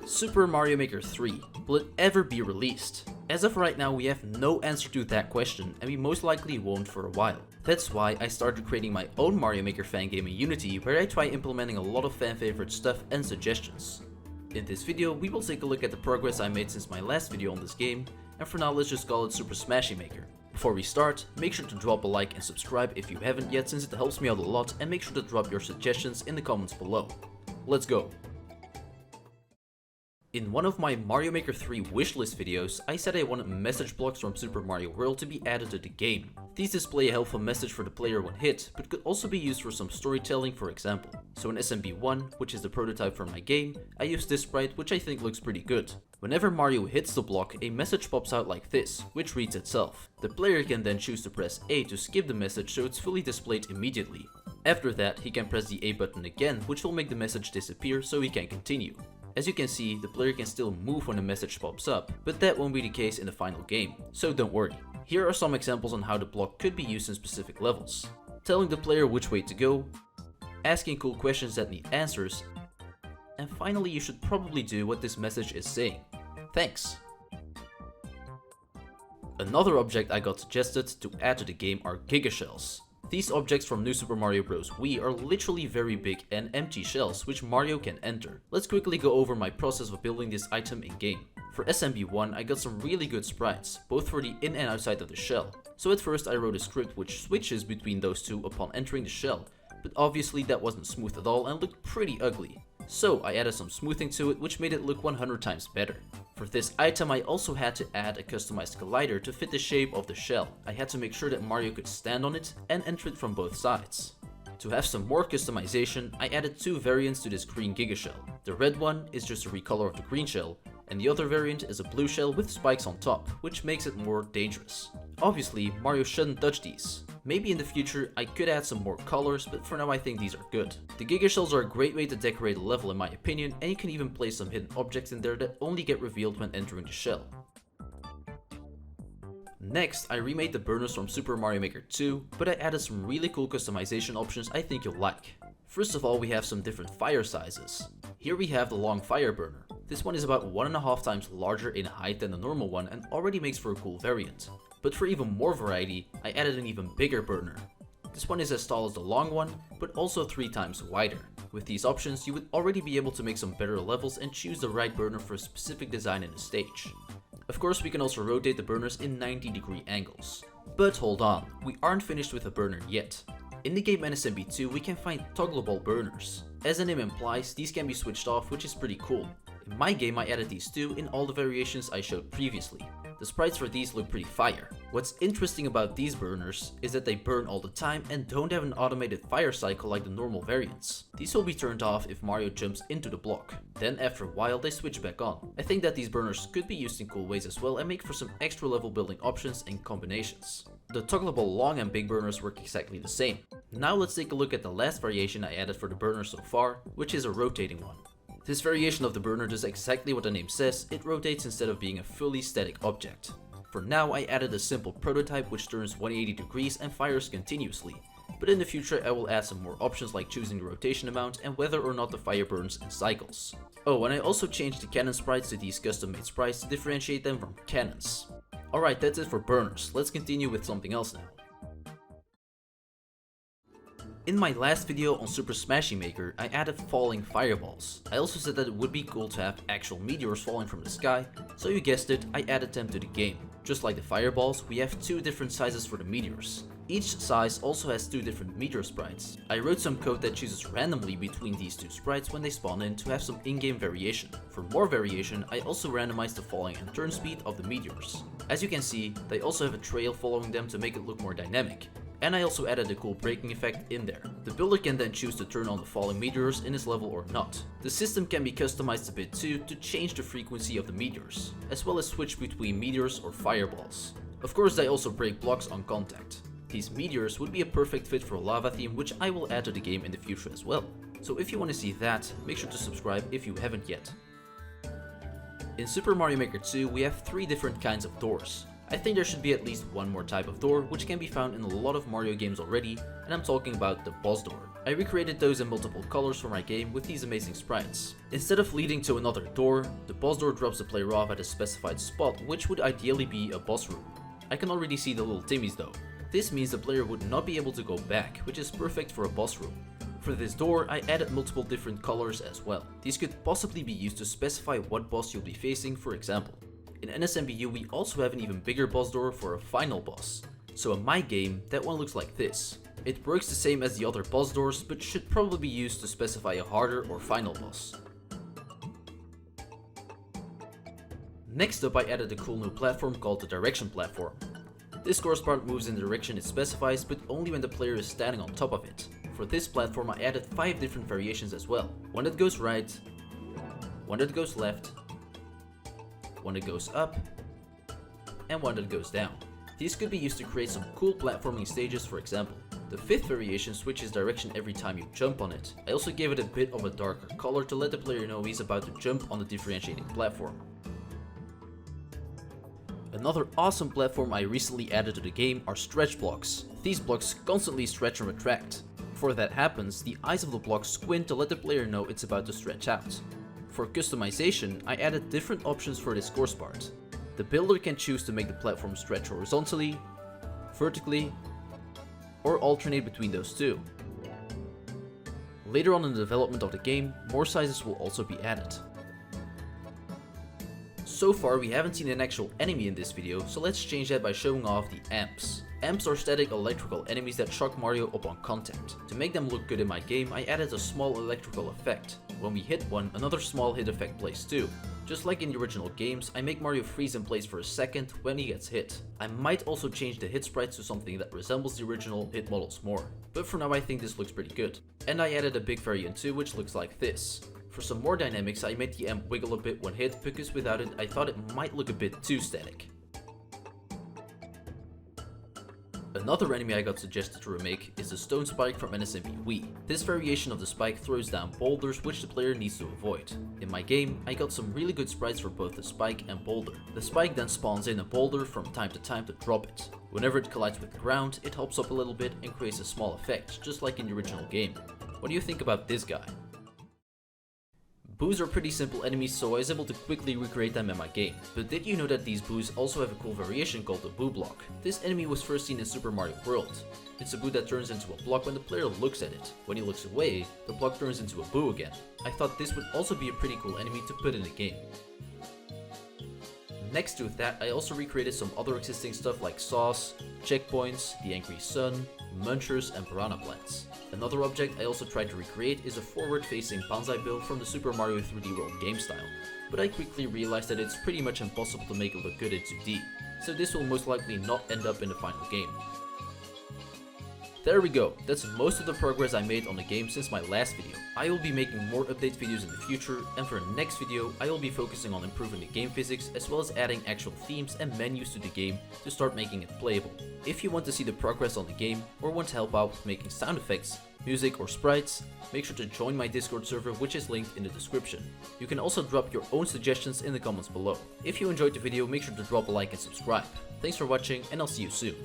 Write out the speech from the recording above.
Super Mario Maker 3, will it ever be released? As of right now, we have no answer to that question, and we most likely won't for a while. That's why I started creating my own Mario Maker fan game in Unity, where I try implementing a lot of fan favorite stuff and suggestions. In this video, we will take a look at the progress I made since my last video on this game, and for now let's just call it Super Smashy Maker. Before we start, make sure to drop a like and subscribe if you haven't yet, since it helps me out a lot, and make sure to drop your suggestions in the comments below. Let's go! In one of my Mario Maker 3 wishlist videos, I said I wanted message blocks from Super Mario World to be added to the game. These display a helpful message for the player when hit, but could also be used for some storytelling, for example. So in SMB1, which is the prototype for my game, I used this sprite, which I think looks pretty good. Whenever Mario hits the block, a message pops out like this, which reads itself. The player can then choose to press A to skip the message so it's fully displayed immediately. After that, he can press the A button again, which will make the message disappear so he can continue. As you can see, the player can still move when a message pops up, but that won't be the case in the final game, so don't worry. Here are some examples on how the block could be used in specific levels. Telling the player which way to go, asking cool questions that need answers, and finally you should probably do what this message is saying. Thanks! Another object I got suggested to add to the game are Giga Shells. These objects from New Super Mario Bros. Wii are literally very big and empty shells which Mario can enter. Let's quickly go over my process of building this item in game. For SMB1, I got some really good sprites, both for the in and outside of the shell. So at first I wrote a script which switches between those two upon entering the shell, but obviously that wasn't smooth at all and looked pretty ugly. So I added some smoothing to it, which made it look 100 times better. For this item I also had to add a customized collider to fit the shape of the shell. I had to make sure that Mario could stand on it and enter it from both sides. To have some more customization, I added two variants to this green Giga Shell. The red one is just a recolor of the green shell, and the other variant is a blue shell with spikes on top, which makes it more dangerous. Obviously, Mario shouldn't touch these. Maybe in the future I could add some more colors, but for now I think these are good. The Giga Shells are a great way to decorate a level in my opinion, and you can even place some hidden objects in there that only get revealed when entering the shell. Next, I remade the burners from Super Mario Maker 2, but I added some really cool customization options I think you'll like. First of all, we have some different fire sizes. Here we have the long fire burner. This one is about 1.5 times larger in height than the normal one and already makes for a cool variant. But for even more variety, I added an even bigger burner. This one is as tall as the long one, but also 3 times wider. With these options, you would already be able to make some better levels and choose the right burner for a specific design in the stage. Of course, we can also rotate the burners in 90-degree angles. But hold on, we aren't finished with the burner yet. In the game NSMB2, we can find toggleable burners. As the name implies, these can be switched off, which is pretty cool. In my game, I added these too in all the variations I showed previously. The sprites for these look pretty fire. What's interesting about these burners is that they burn all the time and don't have an automated fire cycle like the normal variants. These will be turned off if Mario jumps into the block. Then after a while they switch back on. I think that these burners could be used in cool ways as well and make for some extra level building options and combinations. The toggleable long and big burners work exactly the same. Now let's take a look at the last variation I added for the burner so far, which is a rotating one. This variation of the burner does exactly what the name says, it rotates instead of being a fully static object. For now I added a simple prototype which turns 180 degrees and fires continuously, but in the future I will add some more options like choosing the rotation amount and whether or not the fire burns in cycles. Oh, and I also changed the cannon sprites to these custom made sprites to differentiate them from cannons. Alright, that's it for burners, let's continue with something else now. In my last video on Super Smashy Maker, I added falling fireballs. I also said that it would be cool to have actual meteors falling from the sky, so you guessed it, I added them to the game. Just like the fireballs, we have 2 different sizes for the meteors. Each size also has 2 different meteor sprites. I wrote some code that chooses randomly between these 2 sprites when they spawn in to have some in-game variation. For more variation, I also randomized the falling and turn speed of the meteors. As you can see, they also have a trail following them to make it look more dynamic. And I also added a cool braking effect in there. The builder can then choose to turn on the falling meteors in his level or not. The system can be customized a bit too to change the frequency of the meteors, as well as switch between meteors or fireballs. Of course they also break blocks on contact. These meteors would be a perfect fit for a lava theme, which I will add to the game in the future as well. So if you want to see that, make sure to subscribe if you haven't yet. In Super Mario Maker 2 we have 3 different kinds of doors. I think there should be at least one more type of door, which can be found in a lot of Mario games already, and I'm talking about the boss door. I recreated those in multiple colors for my game with these amazing sprites. Instead of leading to another door, the boss door drops the player off at a specified spot, which would ideally be a boss room. I can already see the little Timmies though. This means the player would not be able to go back, which is perfect for a boss room. For this door, I added multiple different colors as well. These could possibly be used to specify what boss you'll be facing, for example. In NSMBU, we also have an even bigger boss door for a final boss. So in my game, that one looks like this. It works the same as the other boss doors, but should probably be used to specify a harder or final boss. Next up, I added a cool new platform called the direction platform. This course part moves in the direction it specifies, but only when the player is standing on top of it. For this platform, I added 5 different variations as well. One that goes right, one that goes left, one that goes up, and one that goes down. These could be used to create some cool platforming stages, for example. The 5th variation switches direction every time you jump on it. I also gave it a bit of a darker color to let the player know he's about to jump on the differentiating platform. Another awesome platform I recently added to the game are stretch blocks. These blocks constantly stretch and retract. Before that happens, the eyes of the block squint to let the player know it's about to stretch out. For customization, I added different options for this course part. The builder can choose to make the platform stretch horizontally, vertically, or alternate between those two. Later on in the development of the game, more sizes will also be added. So far we haven't seen an actual enemy in this video, so let's change that by showing off the amps. Amps are static electrical enemies that shock Mario upon contact. To make them look good in my game, I added a small electrical effect. When we hit one, another small hit effect plays too. Just like in the original games, I make Mario freeze in place for a second when he gets hit. I might also change the hit sprites to something that resembles the original hit models more. But for now I think this looks pretty good. And I added a big variant too, which looks like this. For some more dynamics, I made the amp wiggle a bit when hit, because without it I thought it might look a bit too static. Another enemy I got suggested to remake is the stone spike from NSMB Wii. This variation of the spike throws down boulders which the player needs to avoid. In my game, I got some really good sprites for both the spike and boulder. The spike then spawns in a boulder from time to time to drop it. Whenever it collides with the ground, it hops up a little bit and creates a small effect, just like in the original game. What do you think about this guy? Boos are pretty simple enemies, so I was able to quickly recreate them in my game. But did you know that these boos also have a cool variation called the boo block? This enemy was first seen in Super Mario World. It's a boo that turns into a block when the player looks at it. When he looks away, the block turns into a boo again. I thought this would also be a pretty cool enemy to put in the game. Next to that, I also recreated some other existing stuff like sauce, checkpoints, the angry sun, munchers, and piranha plants. Another object I also tried to recreate is a forward-facing Banzai build from the Super Mario 3D World game style, but I quickly realized that it's pretty much impossible to make it look good in 2D, so this will most likely not end up in the final game. There we go, that's most of the progress I made on the game since my last video. I will be making more update videos in the future, and for the next video I will be focusing on improving the game physics as well as adding actual themes and menus to the game to start making it playable. If you want to see the progress on the game, or want to help out with making sound effects, music or sprites, make sure to join my Discord server, which is linked in the description. You can also drop your own suggestions in the comments below. If you enjoyed the video, make sure to drop a like and subscribe. Thanks for watching, and I'll see you soon.